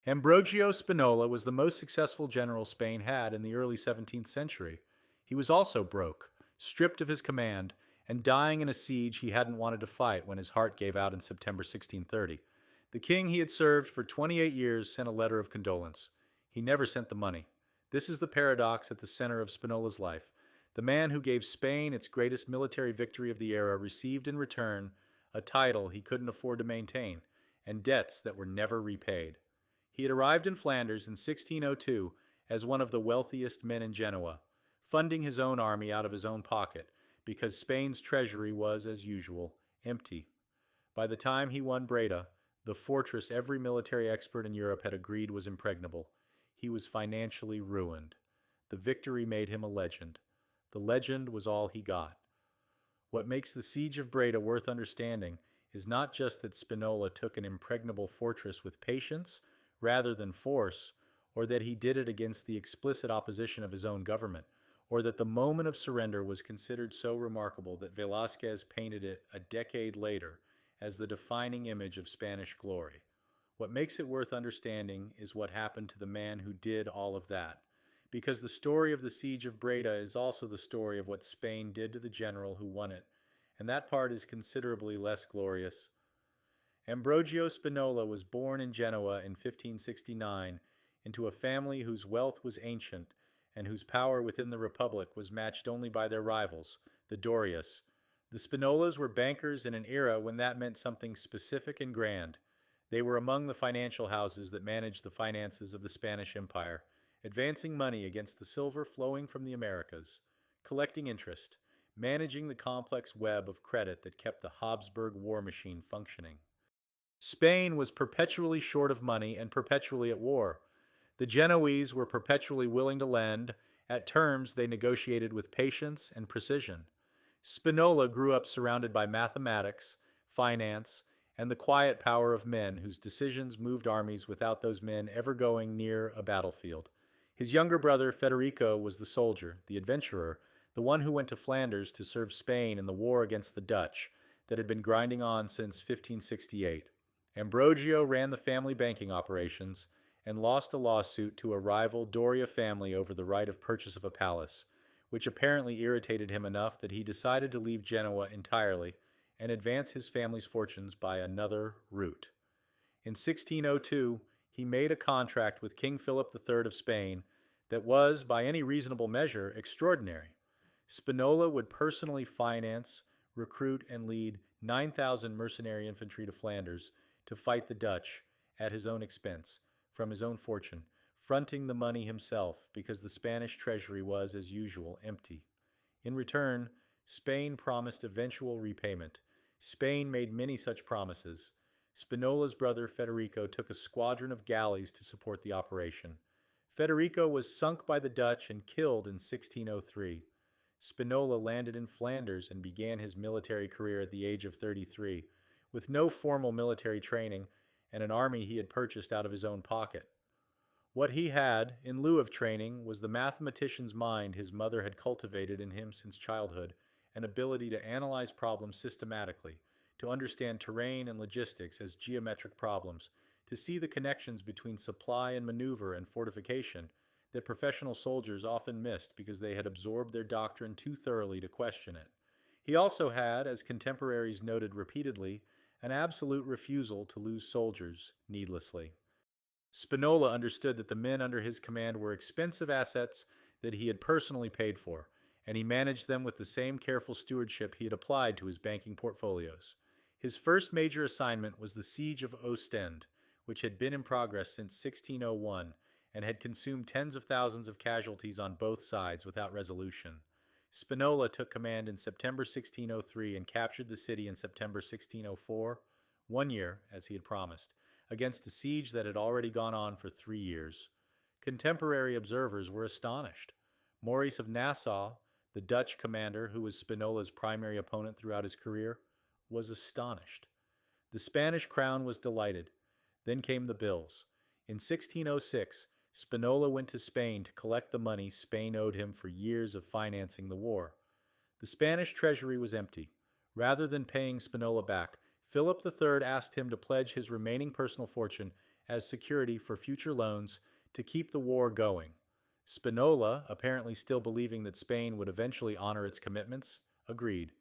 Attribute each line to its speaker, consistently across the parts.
Speaker 1: Ambrogio Spinola was the most successful general Spain had in the early 17th century. He was also broke, stripped of his command, and dying in a siege he hadn't wanted to fight when his heart gave out in September 1630. The king he had served for 28 years sent a letter of condolence. He never sent the money. This is the paradox at the center of Spinola's life. The man who gave Spain its greatest military victory of the era received in return a title he couldn't afford to maintain and debts that were never repaid. He had arrived in Flanders in 1602 as one of the wealthiest men in Genoa, funding his own army out of his own pocket because Spain's treasury was, as usual, empty. By the time he won Breda, the fortress every military expert in Europe had agreed was impregnable, he was financially ruined. The victory made him a legend. The legend was all he got. What makes the siege of Breda worth understanding is not just that Spinola took an impregnable fortress with patience rather than force, or that he did it against the explicit opposition of his own government, or that the moment of surrender was considered so remarkable that Velázquez painted it a decade later as the defining image of Spanish glory. What makes it worth understanding is what happened to the man who did all of that, because the story of the siege of Breda is also the story of what Spain did to the general who won it, and that part is considerably less glorious. Ambrogio Spinola was born in Genoa in 1569 into a family whose wealth was ancient and whose power within the Republic was matched only by their rivals, the Dorias. The Spinolas were bankers in an era when that meant something specific and grand. They were among the financial houses that managed the finances of the Spanish Empire, advancing money against the silver flowing from the Americas, collecting interest, managing the complex web of credit that kept the Habsburg war machine functioning. Spain was perpetually short of money and perpetually at war. The Genoese were perpetually willing to lend at terms they negotiated with patience and precision. Spinola grew up surrounded by mathematics, finance, and the quiet power of men whose decisions moved armies without those men ever going near a battlefield. His younger brother Federico was the soldier, the adventurer, the one who went to Flanders to serve Spain in the war against the Dutch that had been grinding on since 1568. Ambrogio ran the family banking operations and lost a lawsuit to a rival Doria family over the right of purchase of a palace, which apparently irritated him enough that he decided to leave Genoa entirely and advance his family's fortunes by another route. In 1602, he made a contract with King Philip III of Spain that was, by any reasonable measure, extraordinary. Spinola would personally finance, recruit, and lead 9,000 mercenary infantry to Flanders to fight the Dutch at his own expense, from his own fortune, fronting the money himself because the Spanish treasury was, as usual, empty. In return, Spain promised eventual repayment. Spain made many such promises. Spinola's brother Federico took a squadron of galleys to support the operation. Federico was sunk by the Dutch and killed in 1603. Spinola landed in Flanders and began his military career at the age of 33, with no formal military training and an army he had purchased out of his own pocket. What he had, in lieu of training, was the mathematician's mind his mother had cultivated in him since childhood, an ability to analyze problems systematically, to understand terrain and logistics as geometric problems, to see the connections between supply and maneuver and fortification that professional soldiers often missed because they had absorbed their doctrine too thoroughly to question it. He also had, as contemporaries noted repeatedly, an absolute refusal to lose soldiers needlessly. Spinola understood that the men under his command were expensive assets that he had personally paid for, and he managed them with the same careful stewardship he had applied to his banking portfolios. His first major assignment was the siege of Ostend, which had been in progress since 1601 and had consumed tens of thousands of casualties on both sides without resolution. Spinola took command in September 1603 and captured the city in September 1604, 1 year, as he had promised, against a siege that had already gone on for 3 years. Contemporary observers were astonished. Maurice of Nassau, the Dutch commander who was Spinola's primary opponent throughout his career, was astonished. The Spanish crown was delighted. Then came the bills. In 1606, Spinola went to Spain to collect the money Spain owed him for years of financing the war. The Spanish treasury was empty. Rather than paying Spinola back, Philip III asked him to pledge his remaining personal fortune as security for future loans to keep the war going. Spinola, apparently still believing that Spain would eventually honor its commitments, agreed.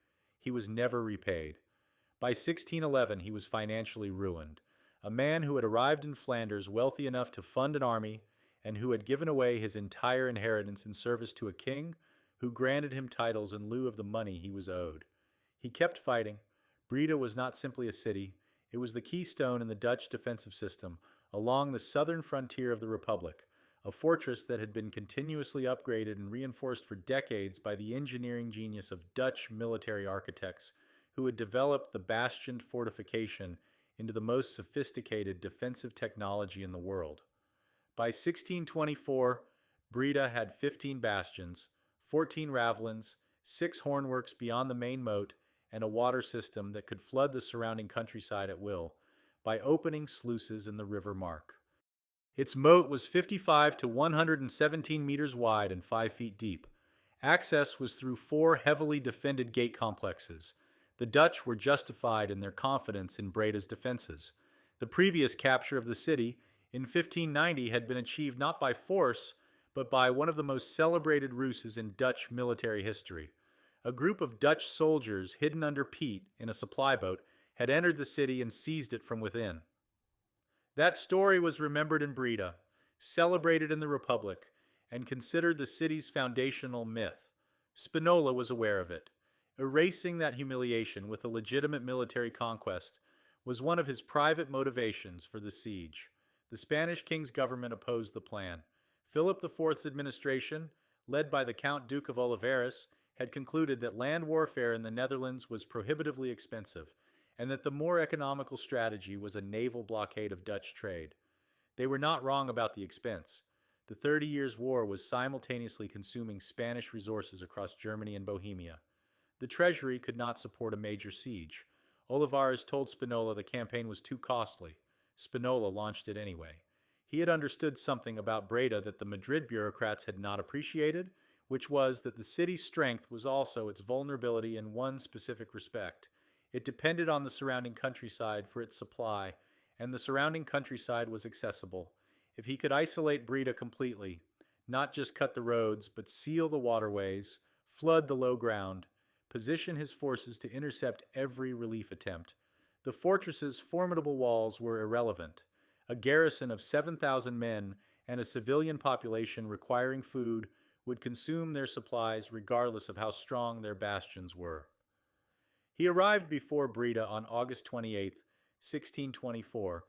Speaker 1: He was never repaid. By 1611, he was financially ruined. A man who had arrived in Flanders wealthy enough to fund an army and who had given away his entire inheritance in service to a king who granted him titles in lieu of the money he was owed. He kept fighting. Breda was not simply a city, it was the keystone in the Dutch defensive system along the southern frontier of the Republic, a fortress that had been continuously upgraded and reinforced for decades by the engineering genius of Dutch military architects who had developed the bastioned fortification into the most sophisticated defensive technology in the world. By 1624, Breda had 15 bastions, 14 ravelins, 6 hornworks beyond the main moat, and a water system that could flood the surrounding countryside at will by opening sluices in the River Mark. Its moat was 55 to 117 meters wide and 5 feet deep. Access was through 4 heavily defended gate complexes. The Dutch were justified in their confidence in Breda's defenses. The previous capture of the city in 1590 had been achieved not by force, but by one of the most celebrated ruses in Dutch military history. A group of Dutch soldiers hidden under peat in a supply boat had entered the city and seized it from within. That story was remembered in Breda, celebrated in the Republic, and considered the city's foundational myth. Spinola was aware of it. Erasing that humiliation with a legitimate military conquest was one of his private motivations for the siege. The Spanish king's government opposed the plan. Philip IV's administration, led by the Count Duke of Olivares, had concluded that land warfare in the Netherlands was prohibitively expensive, and that the more economical strategy was a naval blockade of Dutch trade. They were not wrong about the expense. The 30 Years' War was simultaneously consuming Spanish resources across Germany and Bohemia. The treasury could not support a major siege. Olivares told Spinola the campaign was too costly. Spinola launched it anyway. He had understood something about Breda that the Madrid bureaucrats had not appreciated, which was that the city's strength was also its vulnerability in one specific respect. It depended on the surrounding countryside for its supply, and the surrounding countryside was accessible. If he could isolate Breda completely, not just cut the roads, but seal the waterways, flood the low ground, position his forces to intercept every relief attempt, the fortress's formidable walls were irrelevant. A garrison of 7,000 men and a civilian population requiring food would consume their supplies regardless of how strong their bastions were. He arrived before Breda on August 28, 1624,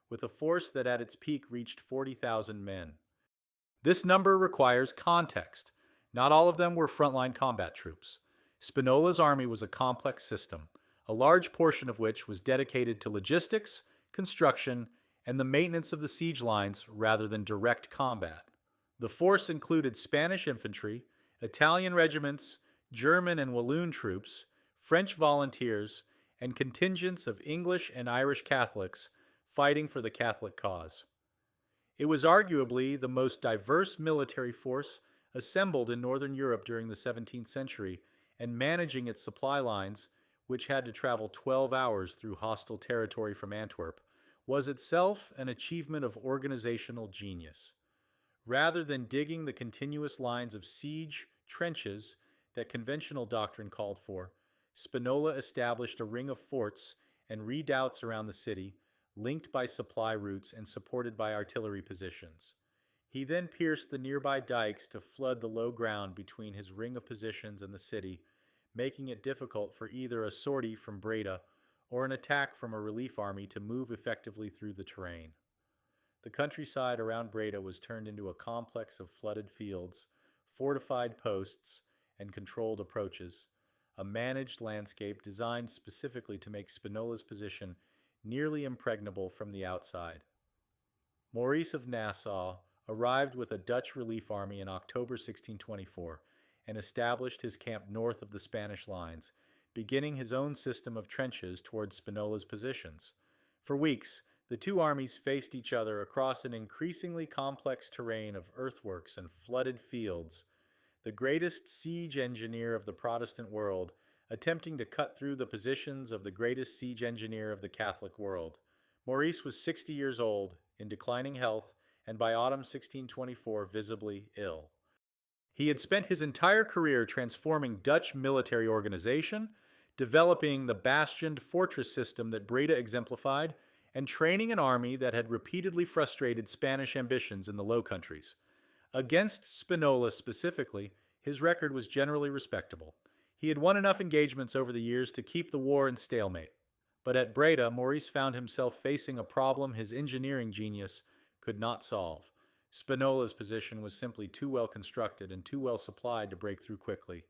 Speaker 1: with a force that at its peak reached 40,000 men. This number requires context. Not all of them were frontline combat troops. Spinola's army was a complex system, a large portion of which was dedicated to logistics, construction, and the maintenance of the siege lines rather than direct combat. The force included Spanish infantry, Italian regiments, German and Walloon troops, French volunteers, and contingents of English and Irish Catholics fighting for the Catholic cause. It was arguably the most diverse military force assembled in Northern Europe during the 17th century, and managing its supply lines, which had to travel 12 hours through hostile territory from Antwerp, was itself an achievement of organizational genius. Rather than digging the continuous lines of siege trenches that conventional doctrine called for, Spinola established a ring of forts and redoubts around the city, linked by supply routes and supported by artillery positions. He then pierced the nearby dikes to flood the low ground between his ring of positions and the city, making it difficult for either a sortie from Breda or an attack from a relief army to move effectively through the terrain. The countryside around Breda was turned into a complex of flooded fields, fortified posts, and controlled approaches, a managed landscape designed specifically to make Spinola's position nearly impregnable from the outside. Maurice of Nassau arrived with a Dutch relief army in October 1624 and established his camp north of the Spanish lines, beginning his own system of trenches towards Spinola's positions. For weeks, the two armies faced each other across an increasingly complex terrain of earthworks and flooded fields, the greatest siege engineer of the Protestant world attempting to cut through the positions of the greatest siege engineer of the Catholic world. Maurice was 60 years old, in declining health, and by autumn 1624 visibly ill. He had spent his entire career transforming Dutch military organization, developing the bastioned fortress system that Breda exemplified, and training an army that had repeatedly frustrated Spanish ambitions in the Low Countries. Against Spinola specifically, his record was generally respectable. He had won enough engagements over the years to keep the war in stalemate. But at Breda, Maurice found himself facing a problem his engineering genius could not solve. Spinola's position was simply too well constructed and too well supplied to break through quickly,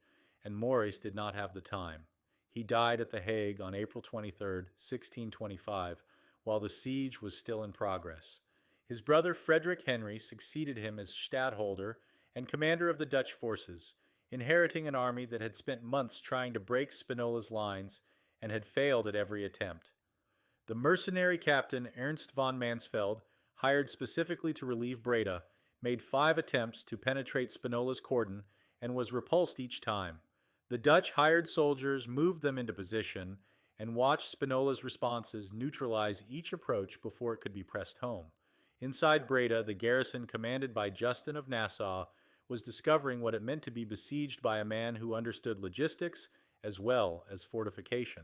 Speaker 1: and Maurice did not have the time. He died at The Hague on April 23, 1625, while the siege was still in progress. His brother Frederick Henry succeeded him as stadtholder and commander of the Dutch forces, inheriting an army that had spent months trying to break Spinola's lines and had failed at every attempt. The mercenary captain Ernst von Mansfeld, hired specifically to relieve Breda, made 5 attempts to penetrate Spinola's cordon and was repulsed each time. The Dutch hired soldiers moved them into position and watched Spinola's responses neutralize each approach before it could be pressed home. Inside Breda, the garrison commanded by Justin of Nassau was discovering what it meant to be besieged by a man who understood logistics as well as fortification.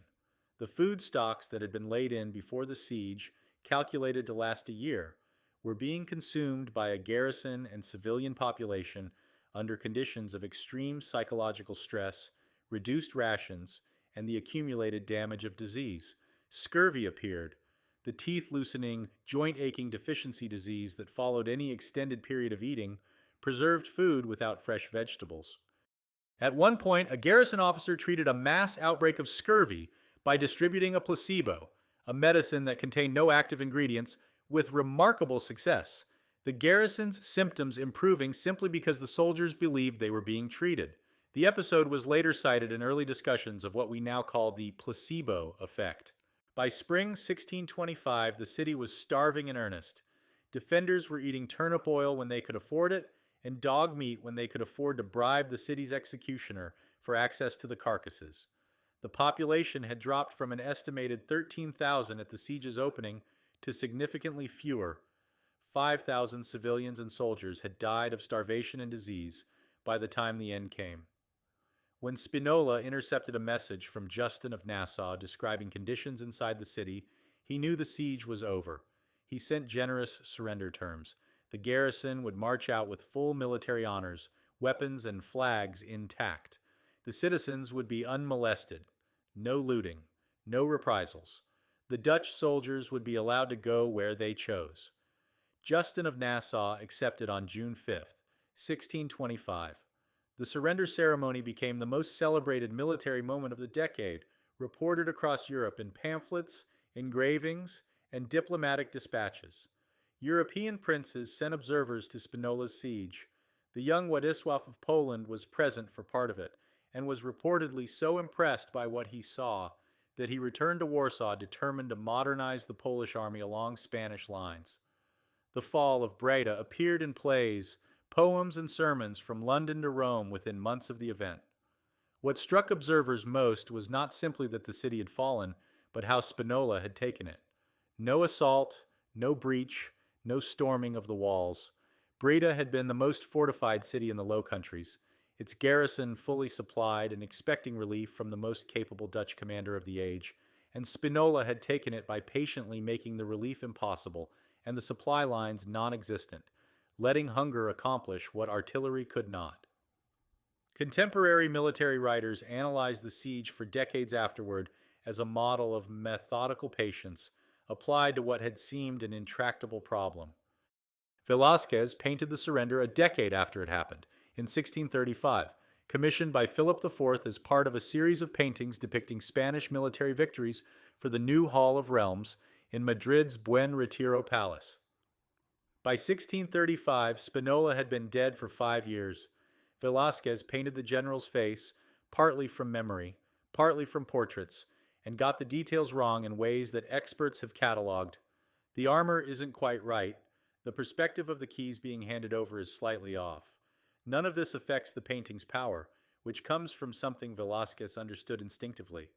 Speaker 1: The food stocks that had been laid in before the siege, calculated to last a year, were being consumed by a garrison and civilian population under conditions of extreme psychological stress, reduced rations, and the accumulated damage of disease. Scurvy appeared, the teeth-loosening, joint-aching deficiency disease that followed any extended period of eating, preserved food without fresh vegetables. At one point, a garrison officer treated a mass outbreak of scurvy by distributing a placebo, a medicine that contained no active ingredients, with remarkable success, the garrison's symptoms improving simply because the soldiers believed they were being treated. The episode was later cited in early discussions of what we now call the placebo effect. By spring 1625, the city was starving in earnest. Defenders were eating turnip oil when they could afford it, and dog meat when they could afford to bribe the city's executioner for access to the carcasses. The population had dropped from an estimated 13,000 at the siege's opening to significantly fewer. 5,000 civilians and soldiers had died of starvation and disease by the time the end came. When Spinola intercepted a message from Justin of Nassau describing conditions inside the city, he knew the siege was over. He sent generous surrender terms. The garrison would march out with full military honors, weapons and flags intact. The citizens would be unmolested. No looting. No reprisals. The Dutch soldiers would be allowed to go where they chose. Justin of Nassau accepted on June 5th, 1625. The surrender ceremony became the most celebrated military moment of the decade, reported across Europe in pamphlets, engravings, and diplomatic dispatches. European princes sent observers to Spinola's siege. The young Władysław of Poland was present for part of it, and was reportedly so impressed by what he saw that he returned to Warsaw determined to modernize the Polish army along Spanish lines. The fall of Breda appeared in plays, poems, and sermons from London to Rome within months of the event. What struck observers most was not simply that the city had fallen, but how Spinola had taken it. No assault, no breach, no storming of the walls. Breda had been the most fortified city in the Low Countries, its garrison fully supplied and expecting relief from the most capable Dutch commander of the age, and Spinola had taken it by patiently making the relief impossible and the supply lines non-existent, letting hunger accomplish what artillery could not. Contemporary military writers analyzed the siege for decades afterward as a model of methodical patience applied to what had seemed an intractable problem. Velázquez painted the surrender a decade after it happened, in 1635, commissioned by Philip IV as part of a series of paintings depicting Spanish military victories for the new Hall of Realms in Madrid's Buen Retiro Palace. By 1635, Spinola had been dead for 5 years. Velázquez painted the general's face, partly from memory, partly from portraits, and got the details wrong in ways that experts have catalogued. The armor isn't quite right. The perspective of the keys being handed over is slightly off. None of this affects the painting's power, which comes from something Velázquez understood instinctively.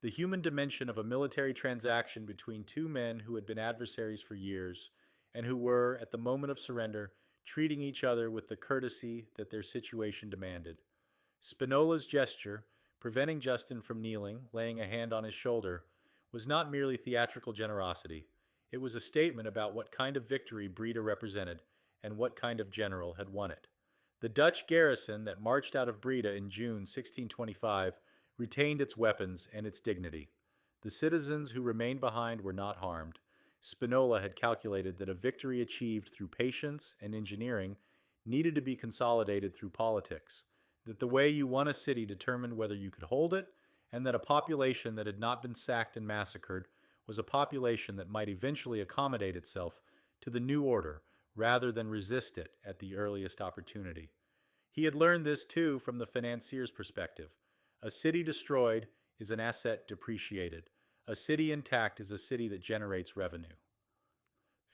Speaker 1: The human dimension of a military transaction between two men who had been adversaries for years, and who were, at the moment of surrender, treating each other with the courtesy that their situation demanded. Spinola's gesture, preventing Justin from kneeling, laying a hand on his shoulder, was not merely theatrical generosity. It was a statement about what kind of victory Breda represented and what kind of general had won it. The Dutch garrison that marched out of Breda in June 1625 retained its weapons and its dignity. The citizens who remained behind were not harmed. Spinola had calculated that a victory achieved through patience and engineering needed to be consolidated through politics, that the way you won a city determined whether you could hold it, and that a population that had not been sacked and massacred was a population that might eventually accommodate itself to the new order rather than resist it at the earliest opportunity. He had learned this too from the financier's perspective. A city destroyed is an asset depreciated. A city intact is a city that generates revenue.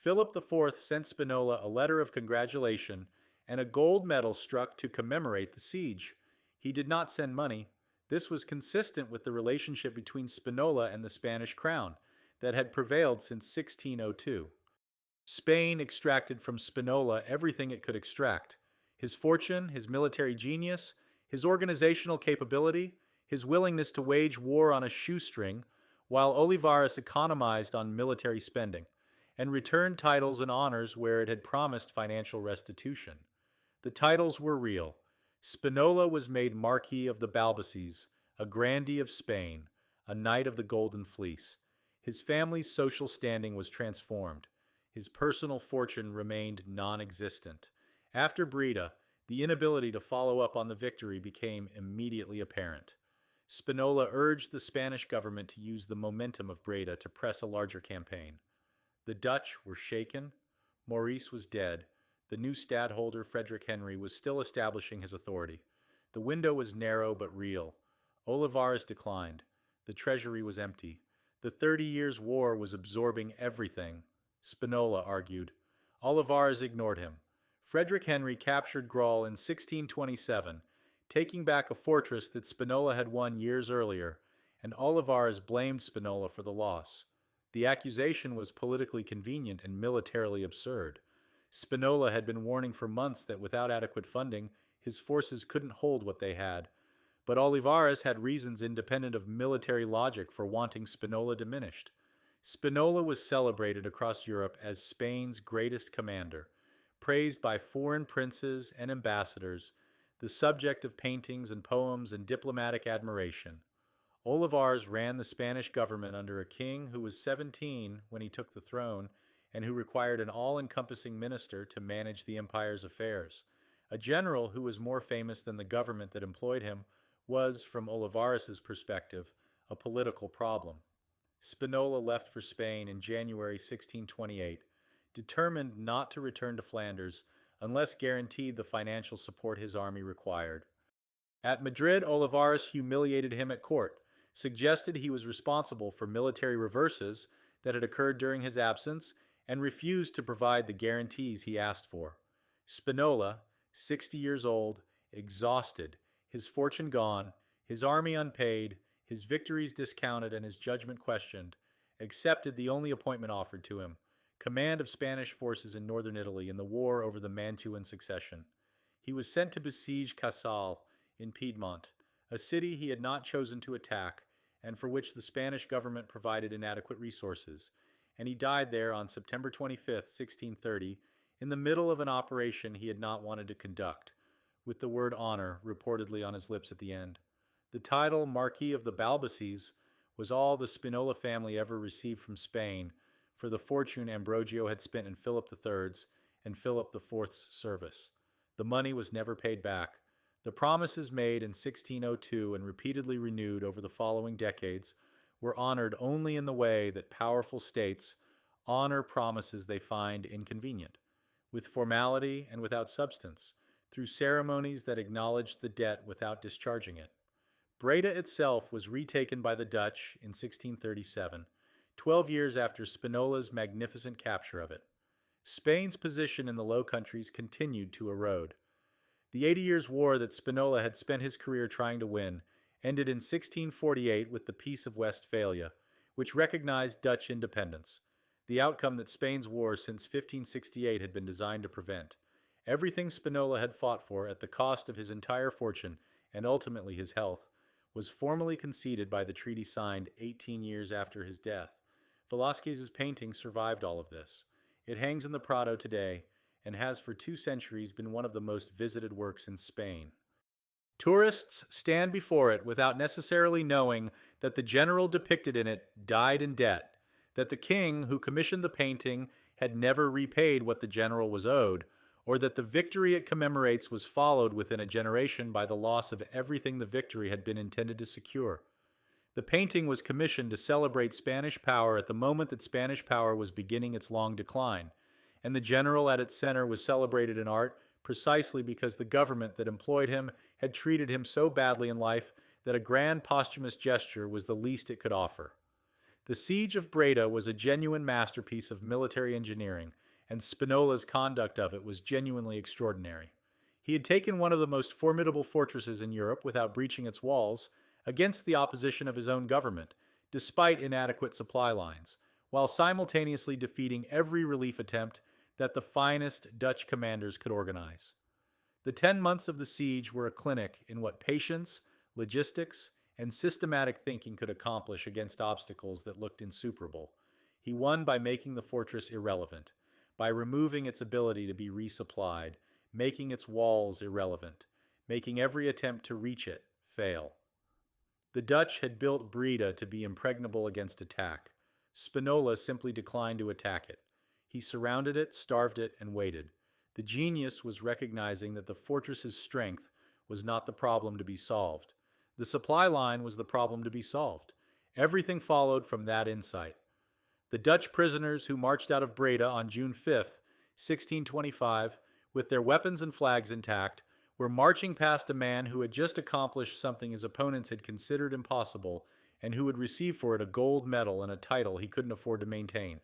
Speaker 1: Philip IV sent Spinola a letter of congratulation and a gold medal struck to commemorate the siege. He did not send money. This was consistent with the relationship between Spinola and the Spanish crown that had prevailed since 1602. Spain extracted from Spinola everything it could extract: his fortune, his military genius, his organizational capability, his willingness to wage war on a shoestring, while Olivares economized on military spending, and returned titles and honors where it had promised financial restitution. The titles were real. Spinola was made Marquis of the Balbaces, a grandee of Spain, a knight of the Golden Fleece. His family's social standing was transformed. His personal fortune remained non-existent. After Breda, the inability to follow up on the victory became immediately apparent. Spinola urged the Spanish government to use the momentum of Breda to press a larger campaign. The Dutch were shaken. Maurice was dead. The new stadtholder, Frederick Henry, was still establishing his authority. The window was narrow but real. Olivares declined. The treasury was empty. The 30 Years' War was absorbing everything. Spinola argued. Olivares ignored him. Frederick Henry captured Graul in 1627, taking back a fortress that Spinola had won years earlier, and Olivares blamed Spinola for the loss. The accusation was politically convenient and militarily absurd. Spinola had been warning for months that without adequate funding, his forces couldn't hold what they had. But Olivares had reasons independent of military logic for wanting Spinola diminished. Spinola was celebrated across Europe as Spain's greatest commander, praised by foreign princes and ambassadors, the subject of paintings and poems and diplomatic admiration. Olivares ran the Spanish government under a king who was 17 when he took the throne and who required an all-encompassing minister to manage the empire's affairs. A general who was more famous than the government that employed him was, from Olivares's perspective, a political problem. Spinola left for Spain in January 1628, determined not to return to Flanders unless guaranteed the financial support his army required. At Madrid, Olivares humiliated him at court, suggested he was responsible for military reverses that had occurred during his absence, and refused to provide the guarantees he asked for. Spinola, 60 years old, exhausted, his fortune gone, his army unpaid, his victories discounted, and his judgment questioned, accepted the only appointment offered to him: command of Spanish forces in northern Italy in the war over the Mantuan succession. He was sent to besiege Casale in Piedmont, a city he had not chosen to attack and for which the Spanish government provided inadequate resources, and he died there on September 25, 1630, in the middle of an operation he had not wanted to conduct, with the word honor reportedly on his lips at the end. The title Marquis of the Balbaces was all the Spinola family ever received from Spain for the fortune Ambrogio had spent in Philip III's and Philip IV's service. The money was never paid back. The promises made in 1602 and repeatedly renewed over the following decades were honored only in the way that powerful states honor promises they find inconvenient, with formality and without substance, through ceremonies that acknowledged the debt without discharging it. Breda itself was retaken by the Dutch in 1637, 12 years after Spinola's magnificent capture of it. Spain's position in the Low Countries continued to erode. The 80 Years' War that Spinola had spent his career trying to win ended in 1648 with the Peace of Westphalia, which recognized Dutch independence, the outcome that Spain's war since 1568 had been designed to prevent. Everything Spinola had fought for at the cost of his entire fortune and ultimately his health was formally conceded by the treaty signed 18 years after his death. Velázquez's painting survived all of this. It hangs in the Prado today and has for 2 centuries been one of the most visited works in Spain. Tourists stand before it without necessarily knowing that the general depicted in it died in debt, that the king who commissioned the painting had never repaid what the general was owed, or that the victory it commemorates was followed within a generation by the loss of everything the victory had been intended to secure. The painting was commissioned to celebrate Spanish power at the moment that Spanish power was beginning its long decline, and the general at its center was celebrated in art precisely because the government that employed him had treated him so badly in life that a grand posthumous gesture was the least it could offer. The siege of Breda was a genuine masterpiece of military engineering, and Spinola's conduct of it was genuinely extraordinary. He had taken one of the most formidable fortresses in Europe without breaching its walls, against the opposition of his own government, despite inadequate supply lines, while simultaneously defeating every relief attempt that the finest Dutch commanders could organize. The 10 months of the siege were a clinic in what patience, logistics, and systematic thinking could accomplish against obstacles that looked insuperable. He won by making the fortress irrelevant, by removing its ability to be resupplied, making its walls irrelevant, making every attempt to reach it fail. The Dutch had built Breda to be impregnable against attack. Spinola simply declined to attack it. He surrounded it, starved it, and waited. The genius was recognizing that the fortress's strength was not the problem to be solved. The supply line was the problem to be solved. Everything followed from that insight. The Dutch prisoners who marched out of Breda on June 5, 1625, with their weapons and flags intact, were marching past a man who had just accomplished something his opponents had considered impossible and who would receive for it a gold medal and a title he couldn't afford to maintain.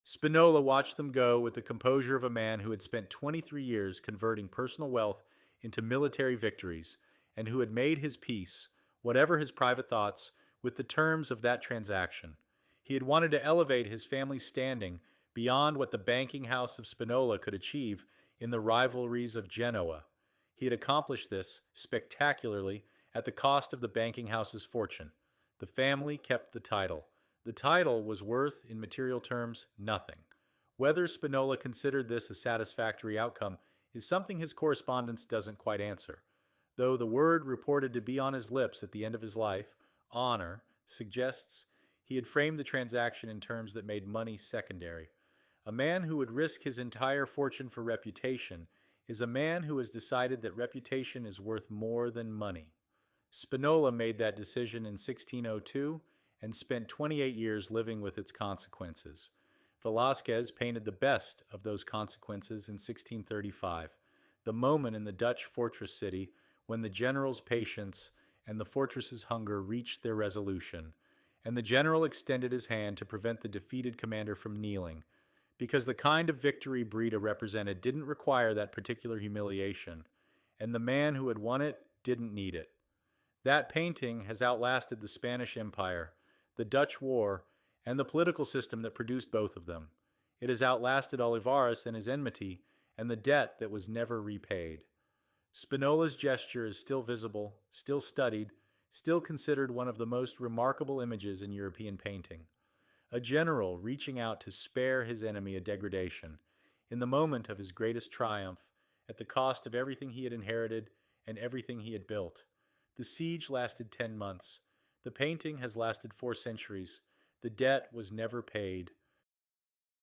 Speaker 1: Spinola watched them go with the composure of a man who had spent 23 years converting personal wealth into military victories and who had made his peace, whatever his private thoughts, with the terms of that transaction. He had wanted to elevate his family's standing beyond what the banking house of Spinola could achieve in the rivalries of Genoa. He had accomplished this spectacularly at the cost of the banking house's fortune. The family kept the title. The title was worth, in material terms, nothing. Whether Spinola considered this a satisfactory outcome is something his correspondence doesn't quite answer, though the word reported to be on his lips at the end of his life, honor, suggests he had framed the transaction in terms that made money secondary. A man who would risk his entire fortune for reputation is a man who has decided that reputation is worth more than money. Spinola made that decision in 1602 and spent 28 years living with its consequences. Velázquez painted the best of those consequences in 1635, the moment in the Dutch fortress city when the general's patience and the fortress's hunger reached their resolution, and the general extended his hand to prevent the defeated commander from kneeling, because the kind of victory Breda represented didn't require that particular humiliation, and the man who had won it didn't need it. That painting has outlasted the Spanish Empire, the Dutch War, and the political system that produced both of them. It has outlasted Olivares and his enmity, and the debt that was never repaid. Spinola's gesture is still visible, still studied, still considered one of the most remarkable images in European painting. A general reaching out to spare his enemy a degradation, in the moment of his greatest triumph, at the cost of everything he had inherited and everything he had built. The siege lasted 10 months. The painting has lasted 4 centuries. The debt was never paid.